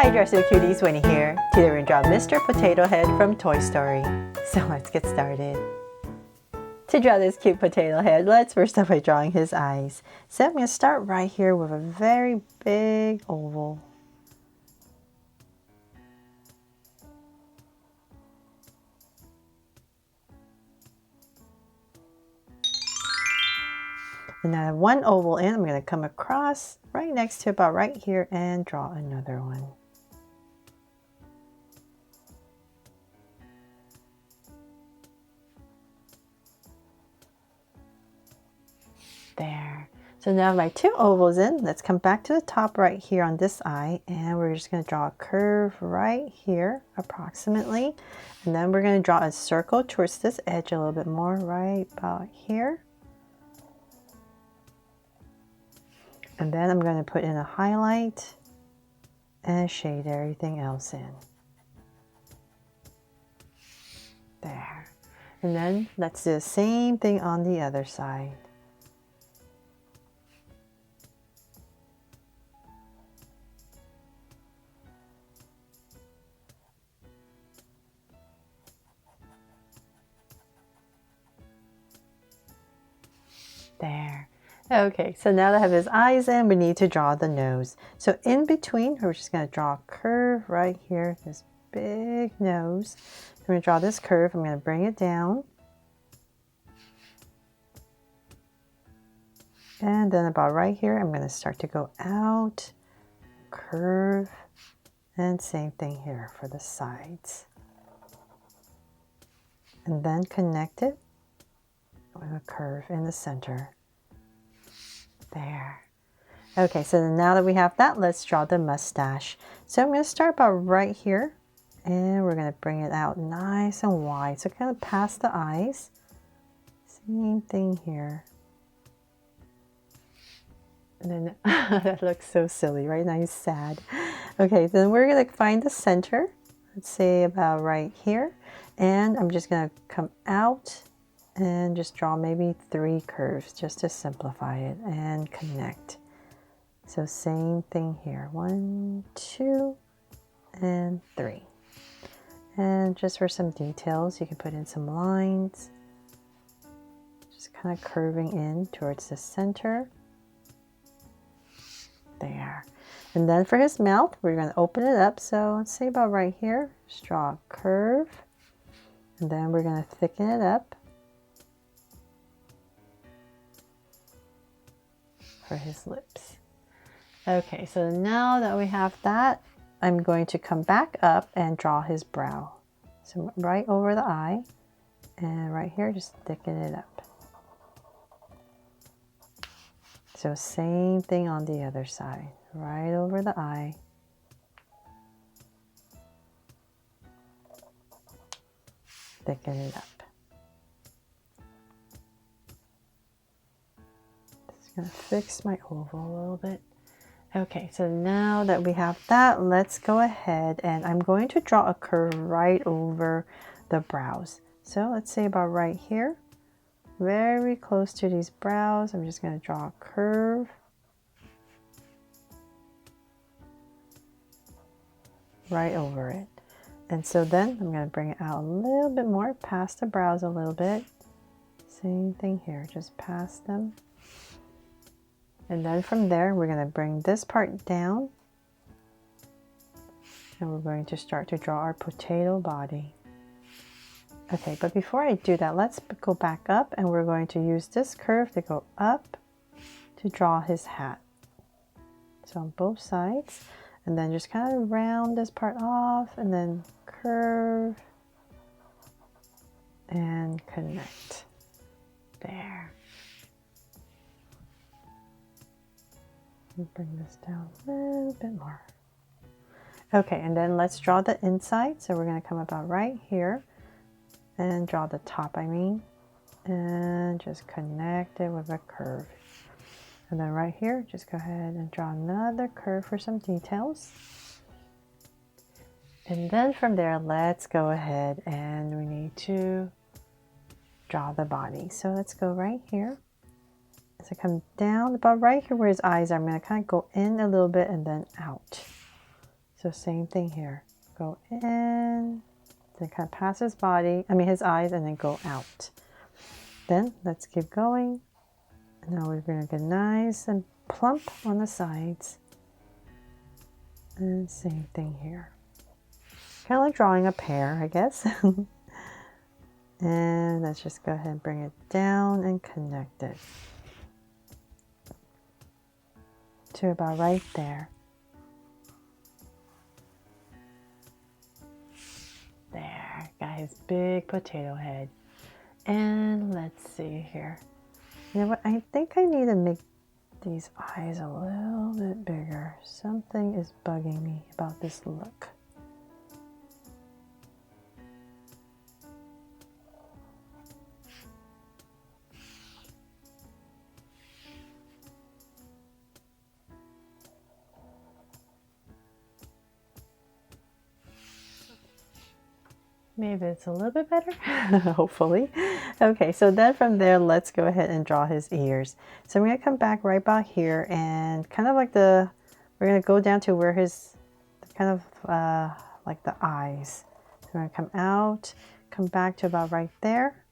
Hi Dresser Cuties, Winnie here. Today we're going to draw Mr. Potato Head from Toy Story. So let's get started. To draw this cute potato head, let's first start by drawing his eyes. So I'm going to start right here with a very big oval. And now I have one oval in, I'm going to come across right next to about right here and draw another one. There. So now my two ovals in, let's come back to the top right here on this eye, and we're just going to draw a curve right here approximately, and then we're going to draw a circle towards this edge a little bit more right about here. And then I'm going to put in a highlight and shade everything else in. There. And then let's do the same thing on the other side. There. Okay, so now that I have his eyes in, we need to draw the nose. So in between, we're just going to draw a curve right here, this big nose. I'm going to draw this curve. I'm going to bring it down. And then about right here, I'm going to start to go out, curve, and same thing here for the sides. And then connect it with a curve in the center. There. Okay, so now that we have that, let's draw the mustache. So I'm going to start about right here, and we're going to bring it out nice and wide. So kind of past the eyes. Same thing here. And then that looks so silly, right? Now he's sad. Okay, then we're going to find the center. Let's say about right here. And I'm just going to come out and just draw maybe 3 curves just to simplify it and connect. So same thing here, 1, 2, and 3. And just for some details, you can put in some lines, just kind of curving in towards the center. There. And then for his mouth, we're going to open it up. So let's say about right here, just draw a curve, and then we're going to thicken it up for his lips. Okay, so now that we have that, I'm going to come back up and draw his brow. So right over the eye, and right here, just thicken it up. So same thing on the other side, right over the eye. Thicken it up. Just gonna fix my oval a little bit. Okay, so now that we have that, let's go ahead and I'm going to draw a curve right over the brows. So let's say about right here, very close to these brows. I'm just going to draw a curve. Right over it. And so then I'm going to bring it out a little bit more, past the brows a little bit. Same thing here, just past them. And then from there, we're going to bring this part down. And we're going to start to draw our potato body. Okay, but before I do that, let's go back up and we're going to use this curve to go up to draw his hat. So on both sides, and then just kind of round this part off and then curve and connect. There. Bring this down a little bit more. Okay, and then let's draw the inside. So we're going to come about right here and draw the top, and just connect it with a curve. And then right here, just go ahead and draw another curve for some details. And then from there, let's go ahead and we need to draw the body. So let's go right here. As I come down about right here where his eyes are, I'm going to kind of go in a little bit and then out. So same thing here. Go in, then kind of pass his body, his eyes, and then go out. Then let's keep going. Now we're going to get nice and plump on the sides. And same thing here. Kind of like drawing a pear, I guess. And let's just go ahead and bring it down and connect it to about right there. There, got his big potato head. And let's see here. You know what? I think I need to make these eyes a little bit bigger. Something is bugging me about this look. Maybe it's a little bit better, hopefully. Okay, so then from there, let's go ahead and draw his ears. So I'm going to come back right about here and kind of like we're going to go down to where his, kind of like the eyes. So we're going to come out, come back to about right there.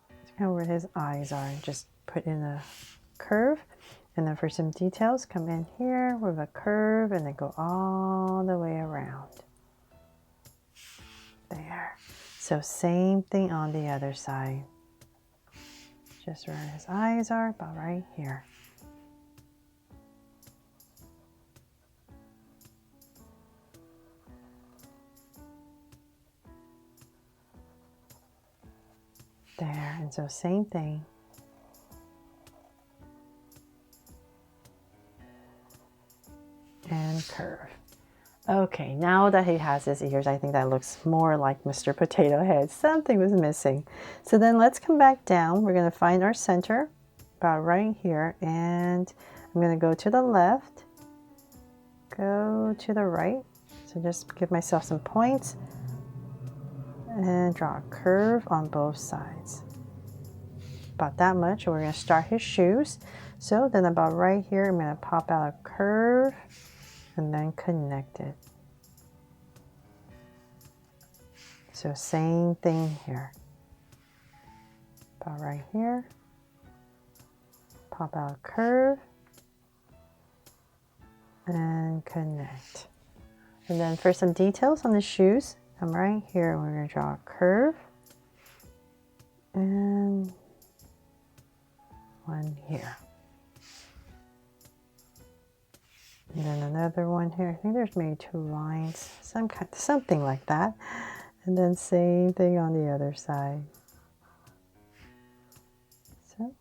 That's kind of where his eyes are. Just put in a curve. And then for some details, come in here with a curve and then go all the way around. There. So same thing on the other side. Just where his eyes are, about right here. There, and so same thing. And curve. Okay, now that he has his ears, I think that looks more like Mr. Potato Head. Something was missing. So then let's come back down. We're going to find our center about right here. And I'm going to go to the left, go to the right. So just give myself some points and draw a curve on both sides. About that much. We're going to start his shoes. So then about right here, I'm going to pop out a curve and then connect it. So same thing here. About right here. Pop out a curve and connect. And then for some details on the shoes, come right here and we're going to draw a curve and one here. And then another one here. I think there's maybe two lines, something like that. And then same thing on the other side. So.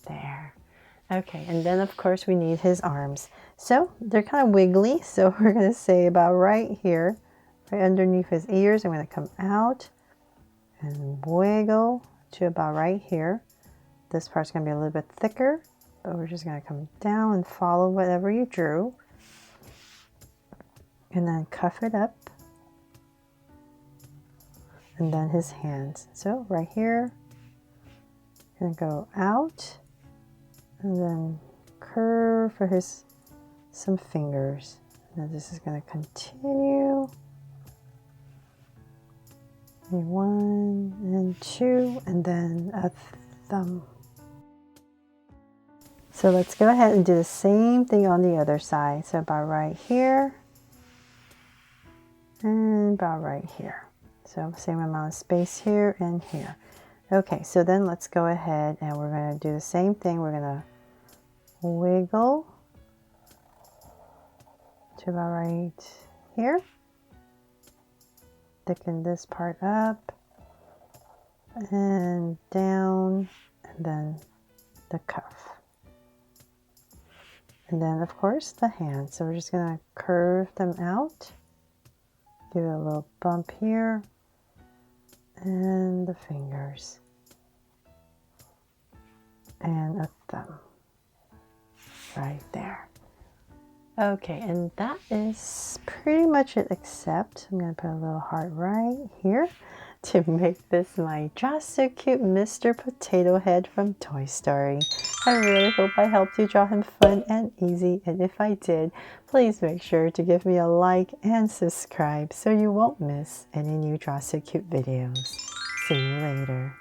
There. Okay, and then of course we need his arms. So they're kind of wiggly, so we're going to say about right here, right underneath his ears. I'm going to come out and wiggle to about right here. This part's going to be a little bit thicker, but we're just going to come down and follow whatever you drew. And then cuff it up. And then his hands. So right here, going to go out and then curve for some fingers. Now this is going to continue. One and two, and then a thumb. So let's go ahead and do the same thing on the other side. So about right here and about right here. So same amount of space here and here. Okay, so then let's go ahead and we're going to do the same thing. We're going to wiggle to about right here. Thicken this part up and down, and then the cuff. And then of course the hands. So we're just going to curve them out, give it a little bump here, and the fingers, and a thumb right there. Okay, and that is pretty much it, except I'm going to put a little heart right here. to make this my Just So Cute Mr. Potato Head from Toy Story. I really hope I helped you draw him fun and easy, and if I did, please make sure to give me a like and subscribe so you won't miss any new Draw So Cute videos. See you later.